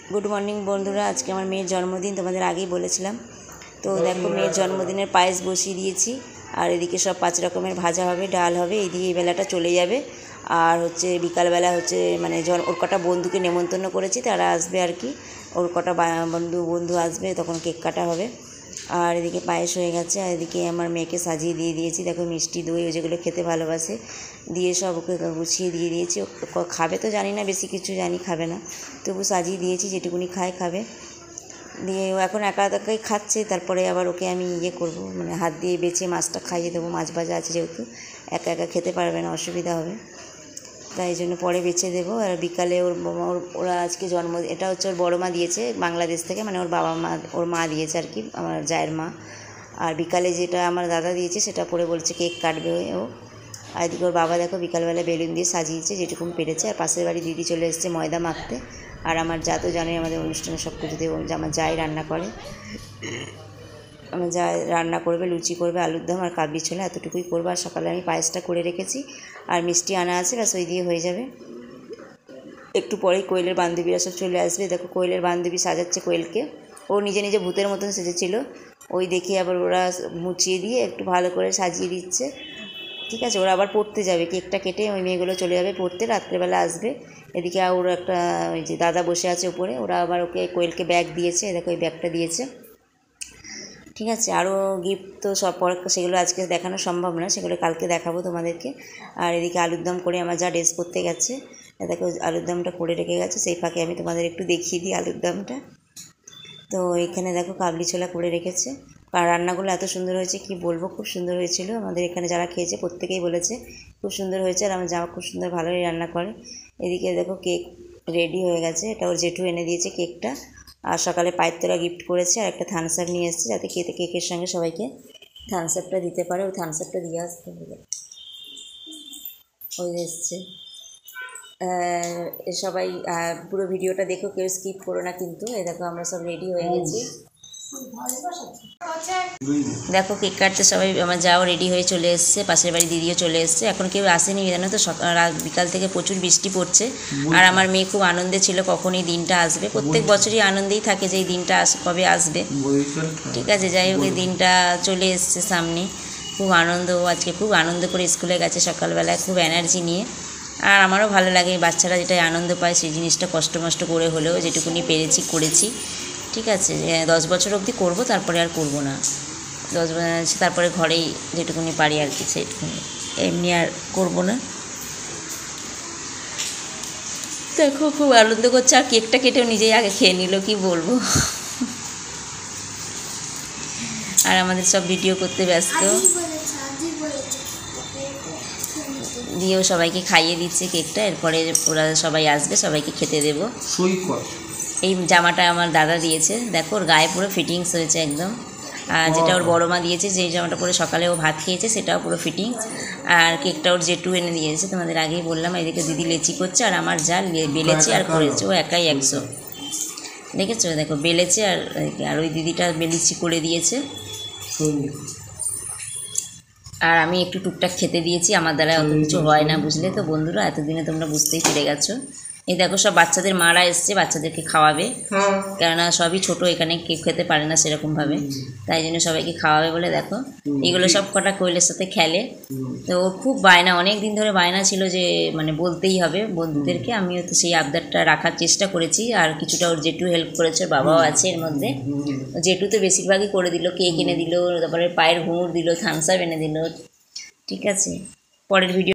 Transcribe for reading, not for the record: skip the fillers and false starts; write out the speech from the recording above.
Good morning बंधुरा आज के हमारे मेয়ের জন্মদিন তোমাদের আগেই বলেছিলাম। তো দেখো মেয়ের জন্মদিনের পায়েস বসিয়ে দিয়েছি আর এদিকে সব 5 রকমের ভাজা হবে, ডাল হবে। এইদিকে এই বেলাটা চলে যাবে আর হচ্ছে বিকালবেলা হচ্ছে মানে ওর কটা বন্ধুকে নেমন্তন্ন করেছি, তারা আসবে আর কি। ওর কটা বন্ধু আসবে, তখন কেক কাটা হবে। আর এদিকে পায়েস হয়ে গেছে আর এদিকে আমার মেয়েকে সাজিয়ে দিয়ে দিয়েছি। দেখো মিষ্টি দই ও যেগুলো খেতে ভালোবাসে দিয়ে সব ওকে গুছিয়ে দিয়ে দিয়েছি। খাবে তো জানি না, বেশি কিছু জানি খাবে না, তবু সাজিয়ে দিয়েছি, যেটুকুনি খায় খাবে। দিয়ে ও এখন একা একাই খাচ্ছে, তারপরে আবার ওকে আমি করব, মানে হাত দিয়ে বেছে মাছটা খাইয়ে দেবো। মাছ ভাজা আছে যেহেতু, একা একা খেতে পারবে না, অসুবিধা হবে, তাই জন্য পরে বেছে দেবো। আর বিকালে ওরা আজকে এটা হচ্ছে ওর বড়ো মা দিয়েছে বাংলাদেশ থেকে, মানে ওর বাবা মা, ওর মা দিয়েছে আর কি, আমার জায়ের মা। আর বিকালে যেটা আমার দাদা দিয়েছে সেটা পরে বলছে কেক কাটবে ও। আর এদিকে ওর বাবা দেখো বিকালবেলা বেলুন দিয়ে সাজিয়েছে যেটুকুন পেরেছে। আর পাশের বাড়ি দিদি চলে এসেছে ময়দা মাখতে। আর আমার যা তো জানোই আমাদের অনুষ্ঠানে সব কিছুতে আমার যাই রান্না করে, আমার যা রান্না করবে, লুচি করবে, আলুর দম আর কাবলি ছোলা, এতটুকুই করবো। আর সকালে আমি পায়েসটা করে রেখেছি আর মিষ্টি আনা আছে, ব্যাস ওই দিয়ে হয়ে যাবে। একটু পরেই কোয়েলের বান্ধবীরা সব চলে আসবে। দেখো কোয়েলের বান্ধবী সাজাচ্ছে কোয়েলকে, ও নিজে নিজে ভূতের মতন সেজেছিল, ওই দেখে আবার ওরা মুছিয়ে দিয়ে একটু ভালো করে সাজিয়ে দিচ্ছে। ঠিক আছে, ওরা আবার পড়তে যাবে, কেকটা কেটে ওই মেয়েগুলো চলে যাবে পড়তে, রাত্রেবেলা আসবে। এদিকে ওর একটা ওই যে দাদা বসে আছে উপরে, ওরা আবার ওকে কোয়েলকে ব্যাগ দিয়েছে, দেখো ওই ব্যাগটা দিয়েছে। ঠিক আছে, আরও গিফট তো সব পরে, সেগুলো আজকে দেখানো সম্ভব না, সেগুলো কালকে দেখাবো তোমাদেরকে। আর এদিকে আলুর দম করে আমার যা ড্রেস করতে গেছে, দেখো আলুর দমটা করে রেখে গেছে, সেই ফাঁকে আমি তোমাদের একটু দেখিয়ে দিই আলুর দমটা। তো এখানে দেখো কাবলি ছোলা করে রেখেছে। আর রান্নাগুলো এত সুন্দর হয়েছে কি বলবো, খুব সুন্দর হয়েছিল। আমাদের এখানে যারা খেয়েছে প্রত্যেকেই বলেছে খুব সুন্দর হয়েছে, আর আমার জামা খুব সুন্দর ভালোই রান্না করে। এদিকে দেখো কেক রেডি হয়ে গেছে, এটা ওর জেঠু এনে দিয়েছে কেকটা। আর সকালে পায়ের তোলা গিফট করেছে আর একটা থামস আপ নিয়ে এসেছে, যাতে কেকের সঙ্গে সবাইকে থামস আপটা দিতে পারে। ওই থামস আপটা দিয়ে আসতে হবে, ওই এসছে। সবাই পুরো ভিডিওটা দেখো, কেউ স্কিপ করো না কিন্তু। এই দেখো আমরা সব রেডি হয়ে গেছি, দেখো কেক কাটতে সবাই আমার যাও রেডি হয়ে চলে এসছে, পাশের বাড়ি দিদিও চলে এসছে। এখন কেউ আসেনি, জানো তো বিকাল থেকে প্রচুর বৃষ্টি পড়ছে। আর আমার মেয়ে খুব আনন্দে ছিল কখন এই দিনটা আসবে, প্রত্যেক বছরই আনন্দেই থাকে যে এই দিনটা কবে আসবে। ঠিক আছে, যাই হোক এই দিনটা চলে এসছে সামনে, খুব আনন্দ। আজকে খুব আনন্দ করে স্কুলে গেছে সকালবেলায়, খুব এনার্জি নিয়ে। আর আমারও ভালো লাগে, বাচ্চারা যেটাই আনন্দ পায় সেই জিনিসটা কষ্ট মষ্ট করে হলেও যেটুকুনি পেরেছি করেছি। ঠিক আছে, 10 বছর অবধি করবো, তারপরে আর করবো না। 10 বছর তারপরে ঘরেই যেটুকুনি পারি আর কি সেইটুকুনি, এমনি আর করবো না। দেখো খুব আনন্দ করছে, আর কেকটা কেটেও নিজেই আগে খেয়ে নিল, কি বলবো। আর আমাদের সব ভিডিও করতে ব্যস্ত, দিয়েও সবাইকে খাইয়ে দিচ্ছে কেকটা। এরপরে ওরা সবাই আসবে, সবাইকে খেতে দেবো। এই জামাটা আমার দাদা দিয়েছে, দেখো ওর গায়ে পুরো ফিটিংস হয়েছে একদম। আর যেটা ওর বড়ো মা দিয়েছে, যেই জামাটা পরে সকালে ও ভাত খেয়েছে, সেটাও পুরো ফিটিংস। আর কেকটা ওর জেঠু এনে দিয়েছে, তোমাদের আগেই বললাম। এদিকে দিদি লেচি করছে আর আমার যা বেলেছে আর করেছে, ও একাই 100 দেখেছো। দেখো বেলেছে আর ওই দিদিটা বেলিচি করে দিয়েছে। আর আমি একটু টুকটাক খেতে দিয়েছি, আমার দ্বারা অত কিছু হয় না, বুঝলে তো বন্ধুরা, এতদিনে তোমরা বুঝতেই পেরে গেছো। এই দেখো সব বাচ্চাদের মারা এসছে, বাচ্চাদেরকে খাওয়াবে, কেননা সবই ছোট, এখানে কেক খেতে পারে না সেরকমভাবে, তাই জন্য সবাইকে খাওয়াবে বলে। দেখো এগুলো সব কটা কোয়েলের সাথে খেলে, তো ওর খুব বায়না, অনেক দিন ধরে বায়না ছিল যে মানে বলতেই হবে বন্ধুদেরকে। আমিও তো সেই আবদারটা রাখার চেষ্টা করেছি, আর কিছুটা ওর জেঠু হেল্প করেছে, বাবাও আছে এর মধ্যে। জেঠু তো বেশিরভাগই করে দিল, কেক এনে দিল, তারপরে পায়ের ঘুঙুর দিল, থামস আপ এনে দিল। ঠিক আছে, পরের ভিডিও